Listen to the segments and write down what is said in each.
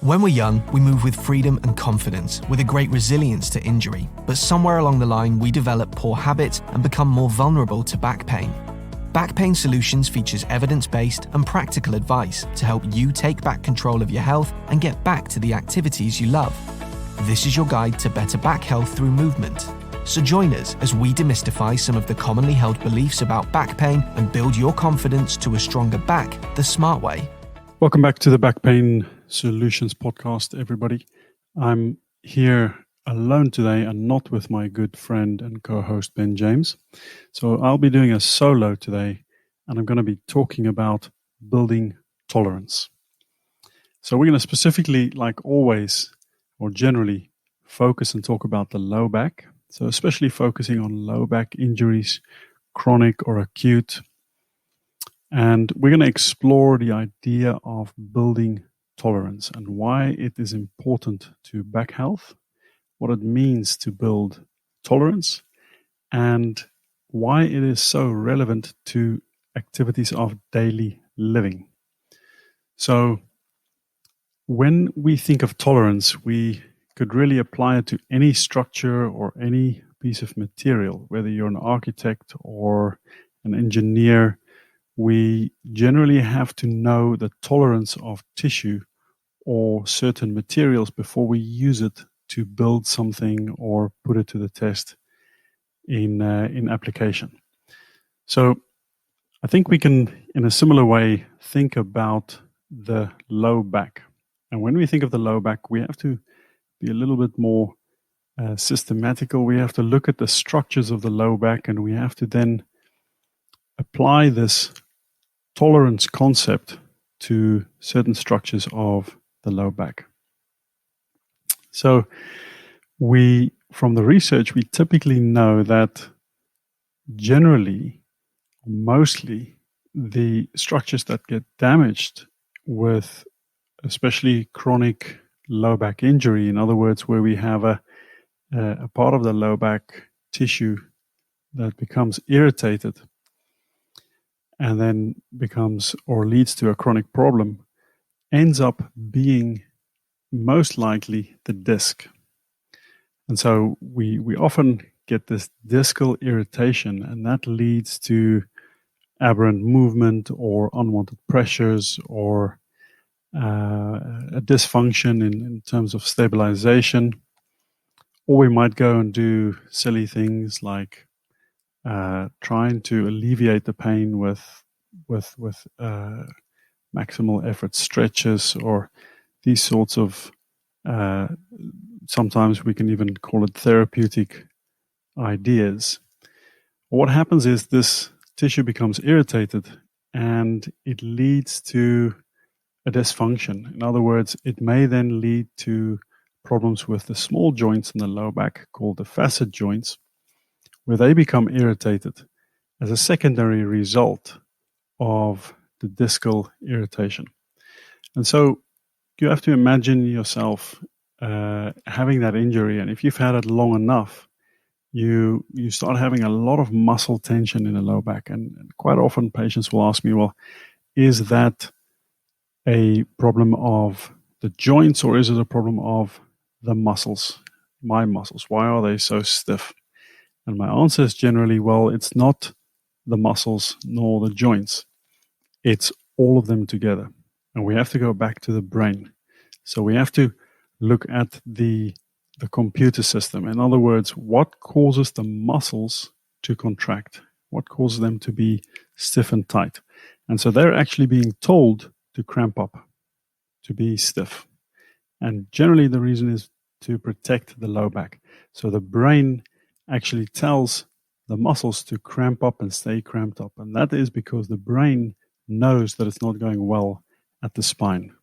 When we're young, we move with freedom and confidence, with a great resilience to injury. But somewhere along the line, we develop poor habits and become more vulnerable to back pain. Back Pain Solutions features evidence-based and practical advice to help you take back control of your health and get back to the activities you love. This is your guide to better back health through movement. So join us as we demystify some of the commonly held beliefs about back pain and build your confidence to a stronger back the smart way. Welcome back to the Back Pain Solutions podcast, everybody. I'm here alone today and not with my good friend and co-host Ben James. So I'll be doing a solo today, and I'm going to be talking about building tolerance. So we're going to specifically, like always, or generally, focus and talk about the low back. So especially focusing on low back injuries, chronic or acute. And we're going to explore the idea of building tolerance and why it is important to back health, what it means to build tolerance, and why it is so relevant to activities of daily living. So when we think of tolerance, we could really apply it to any structure or any piece of material, whether you're an architect or an engineer. We generally have to know the tolerance of tissue or certain materials before we use it to build something or put it to the test in application. So I think we can, in a similar way, think about the low back. And when we think of the low back, we have to be a little bit more systematical. We have to look at the structures of the low back, and we have to then apply this tolerance concept to certain structures of the low back. So from the research, we typically know that generally, mostly, the structures that get damaged with especially chronic low back injury, in other words, where we have a part of the low back tissue that becomes irritated and then becomes or leads to a chronic problem, ends up being most likely the disc. And so we often get this discal irritation, and that leads to aberrant movement or unwanted pressures or a dysfunction in terms of stabilization. Or we might go and do silly things like trying to alleviate the pain with maximal effort stretches or these sorts of, sometimes we can even call it therapeutic ideas. What happens is this tissue becomes irritated and it leads to a dysfunction. In other words, it may then lead to problems with the small joints in the low back called the facet joints, where they become irritated as a secondary result of the discal irritation. And so you have to imagine yourself having that injury, and if you've had it long enough, you start having a lot of muscle tension in the low back. And quite often patients will ask me, well, is that a problem of the joints or is it a problem of the muscles, my muscles? Why are they so stiff? And my answer is generally, well, it's not the muscles nor the joints. It's all of them together. And we have to go back to the brain. So we have to look at the computer system. In other words, what causes the muscles to contract? What causes them to be stiff and tight? And so they're actually being told to cramp up, to be stiff. And generally the reason is to protect the low back. So the brain actually tells the muscles to cramp up and stay cramped up. And that is because the brain knows that it's not going well at the spine.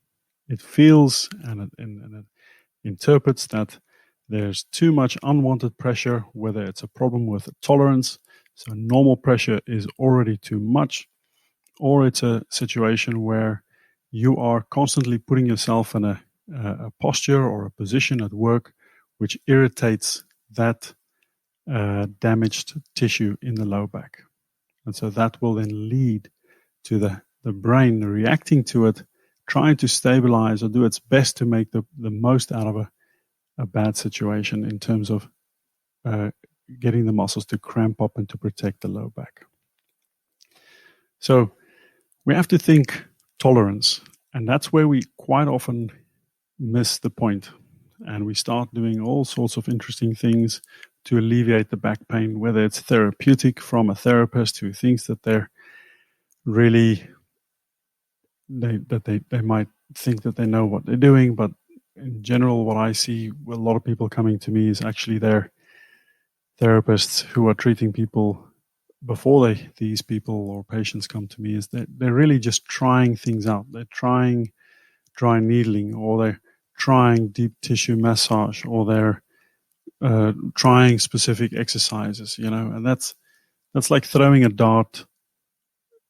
It feels and it interprets that there's too much unwanted pressure, whether it's a problem with tolerance, so normal pressure is already too much, or it's a situation where you are constantly putting yourself in a posture or a position at work which irritates that damaged tissue in the low back. And so that will then lead to the brain reacting to it, trying to stabilize or do its best to make the most out of a bad situation in terms of getting the muscles to cramp up and to protect the low back. So we have to think tolerance, and that's where we quite often miss the point, and we start doing all sorts of interesting things to alleviate the back pain, whether it's therapeutic from a therapist who thinks that they're really they might think that they know what they're doing, but in general, what I see with a lot of people coming to me is actually they're therapists who are treating people before these people or patients come to me, is that they're really just trying things out. They're trying dry needling, or they're trying deep tissue massage, or they're trying specific exercises, and that's like throwing a dart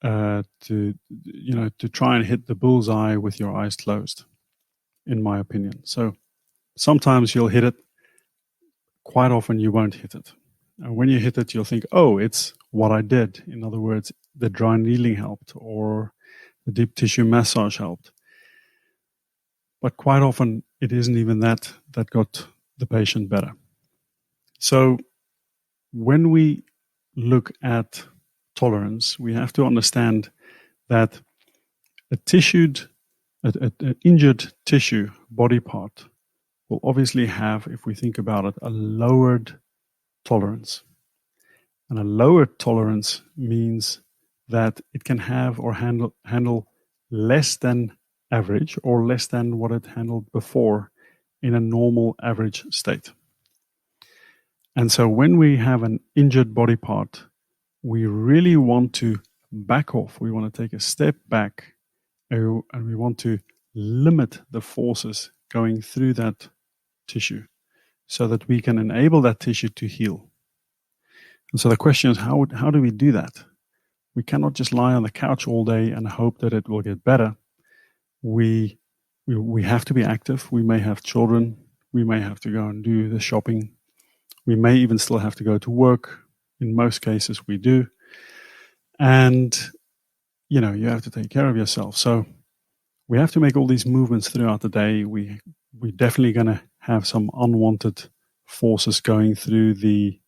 to try and hit the bullseye with your eyes closed, in my opinion. So sometimes you'll hit it, quite often you won't hit it. And when you hit it, you'll think, oh, it's what I did. In other words, the dry needling helped, or the deep tissue massage helped. But quite often, it isn't even that got the patient better. So when we look at tolerance, we have to understand that an injured tissue body part will obviously have, if we think about it, a lowered tolerance. And a lowered tolerance means that it can have or handle less than average, or less than what it handled before in a normal average state. And so when we have an injured body part, we really want to back off. We want to take a step back, and we want to limit the forces going through that tissue so that we can enable that tissue to heal. And so the question is, how do we do that? We cannot just lie on the couch all day and hope that it will get better. We have to be active. We may have children. We may have to go and do the shopping. We may even still have to go to work. In most cases, we do. And, you have to take care of yourself. So we have to make all these movements throughout the day. We're definitely going to have some unwanted forces going through the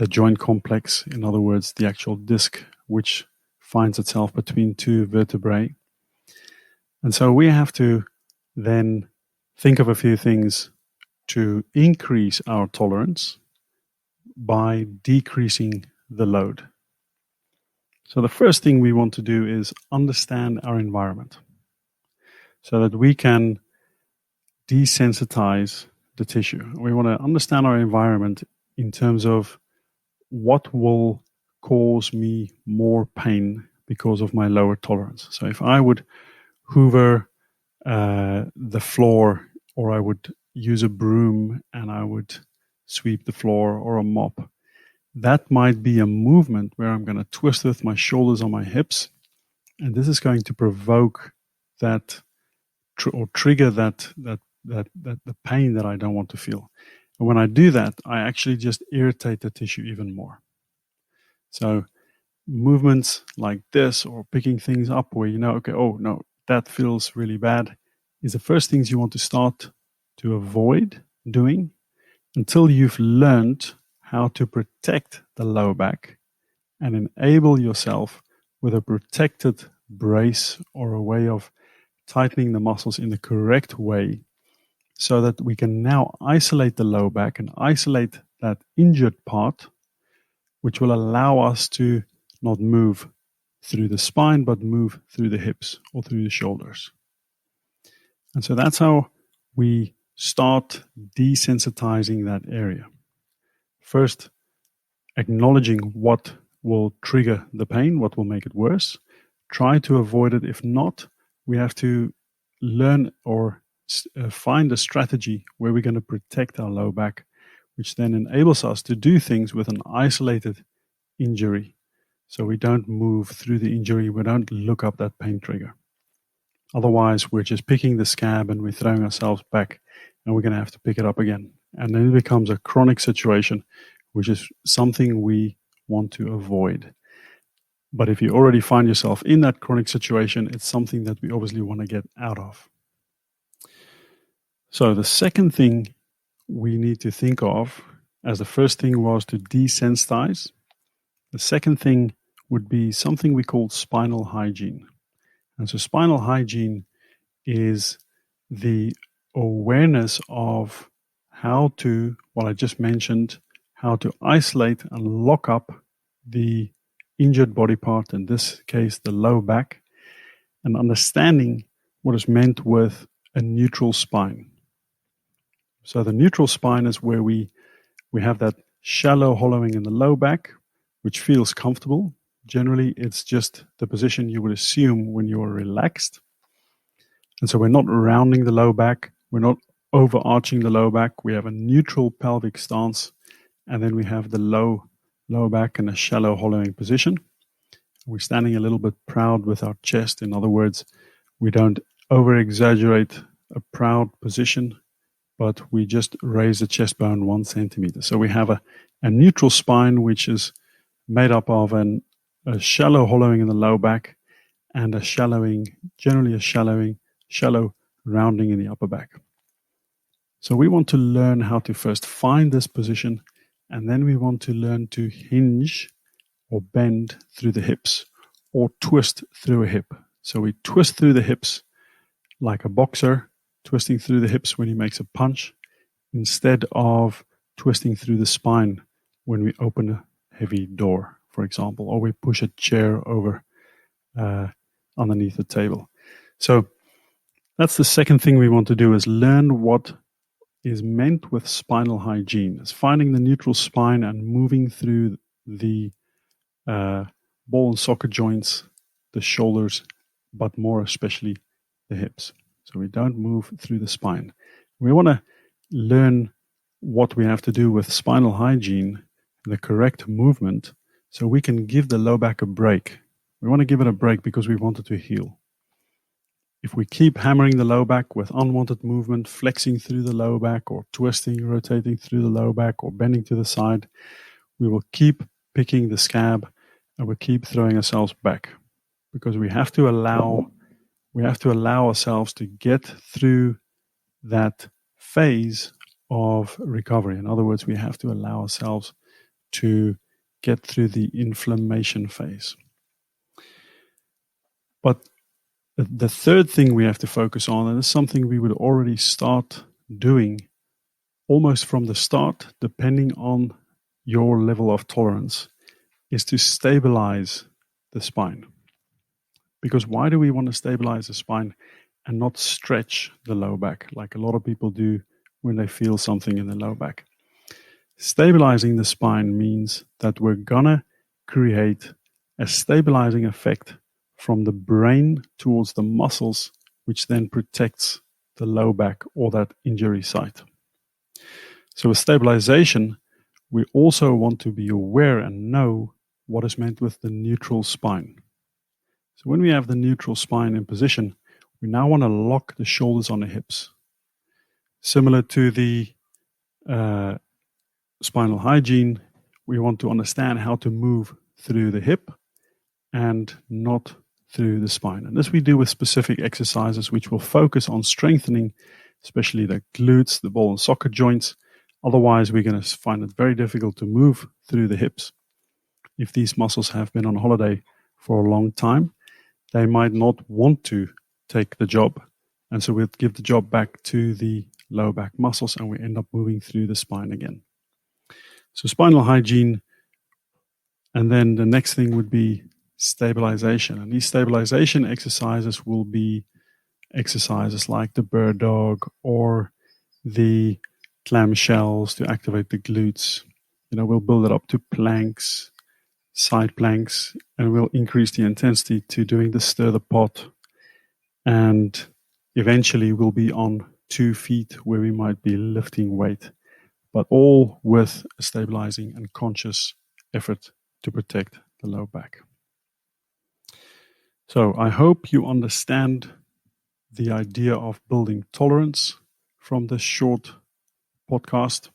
joint complex. In other words, the actual disc, which finds itself between two vertebrae. And so we have to then think of a few things to increase our tolerance by decreasing the load. So the first thing we want to do is understand our environment so that we can desensitize the tissue. We want to understand our environment in terms of what will cause me more pain because of my lower tolerance. So if I would hoover the floor, or I would use a broom and I would sweep the floor, or a mop, that might be a movement where I'm going to twist with my shoulders on my hips, and this is going to provoke that or trigger that the pain that I don't want to feel. And when I do that, I actually just irritate the tissue even more. So movements like this, or picking things up where okay, oh no, that feels really bad, is the first things you want to start to avoid doing until you've learned how to protect the low back and enable yourself with a protected brace, or a way of tightening the muscles in the correct way, so that we can now isolate the low back and isolate that injured part, which will allow us to not move through the spine, but move through the hips or through the shoulders. And so that's how we start desensitizing that area. First, acknowledging what will trigger the pain, what will make it worse. Try to avoid it. If not, we have to learn or find a strategy where we're going to protect our low back, which then enables us to do things with an isolated injury. So we don't move through the injury, we don't look up that pain trigger. Otherwise, we're just picking the scab and we're throwing ourselves back, and we're going to have to pick it up again. And then it becomes a chronic situation, which is something we want to avoid. But if you already find yourself in that chronic situation, it's something that we obviously want to get out of. So the second thing we need to think of, as the first thing was to desensitize, the second thing would be something we call spinal hygiene. And so spinal hygiene is the awareness of how to, what I just mentioned, how to isolate and lock up the injured body part, in this case the low back, and understanding what is meant with a neutral spine. So the neutral spine is where we have that shallow hollowing in the low back, which feels comfortable. Generally, it's just the position you would assume when you're relaxed. And so we're not rounding the low back, we're not overarching the low back. We have a neutral pelvic stance, and then we have the low back in a shallow hollowing position. We're standing a little bit proud with our chest. In other words, we don't over-exaggerate a proud position, but we just raise the chest bone 1 centimeter. So we have a neutral spine, which is made up of a shallow hollowing in the low back and generally a shallow rounding in the upper back. So we want to learn how to first find this position, and then we want to learn to hinge or bend through the hips or twist through a hip. So we twist through the hips like a boxer twisting through the hips when he makes a punch, instead of twisting through the spine when we open a heavy door, for example, or we push a chair over underneath the table. So that's the second thing we want to do, is learn what is meant with spinal hygiene. It's finding the neutral spine and moving through the ball and socket joints, the shoulders, but more especially the hips. So we don't move through the spine. We want to learn what we have to do with spinal hygiene, the correct movement, so we can give the low back a break. We want to give it a break because we want it to heal. If we keep hammering the low back with unwanted movement, flexing through the low back or twisting, rotating through the low back or bending to the side, we will keep picking the scab and we'll keep throwing ourselves back, because we have to allow ourselves to get through that phase of recovery. In other words, we have to allow ourselves to get through the inflammation phase. But the third thing we have to focus on, and it's something we would already start doing almost from the start, depending on your level of tolerance, is to stabilize the spine. Because why do we want to stabilize the spine and not stretch the low back like a lot of people do when they feel something in the low back? Stabilizing the spine means that we're gonna create a stabilizing effect from the brain towards the muscles, which then protects the low back or that injury site. So with stabilization, we also want to be aware and know what is meant with the neutral spine. So when we have the neutral spine in position, we now want to lock the shoulders on the hips. Similar to the spinal hygiene, we want to understand how to move through the hip and not through the spine. And this we do with specific exercises which will focus on strengthening, especially the glutes, the ball and socket joints. Otherwise, we're going to find it very difficult to move through the hips. If these muscles have been on holiday for a long time, they might not want to take the job. And so we'll give the job back to the low back muscles and we end up moving through the spine again. So spinal hygiene. And then the next thing would be stabilization. And these stabilization exercises will be exercises like the bird dog or the clamshells to activate the glutes. We'll build it up to planks, side planks, and we'll increase the intensity to doing the stir the pot. And eventually we'll be on 2 feet where we might be lifting weight, but all with a stabilizing and conscious effort to protect the low back. So I hope you understand the idea of building tolerance from this short podcast.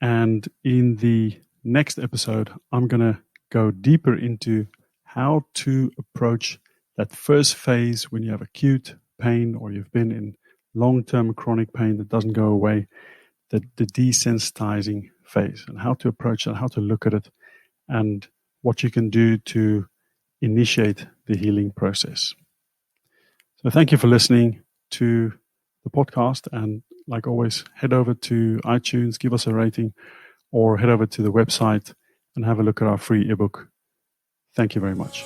And in the next episode, I'm going to go deeper into how to approach that first phase when you have acute pain or you've been in long-term chronic pain that doesn't go away, the desensitizing phase, and how to approach it, how to look at it, and what you can do to initiate the healing process. So thank you for listening to the podcast, and like always, head over to iTunes, give us a rating, or head over to the website and have a look at our free ebook. Thank you very much.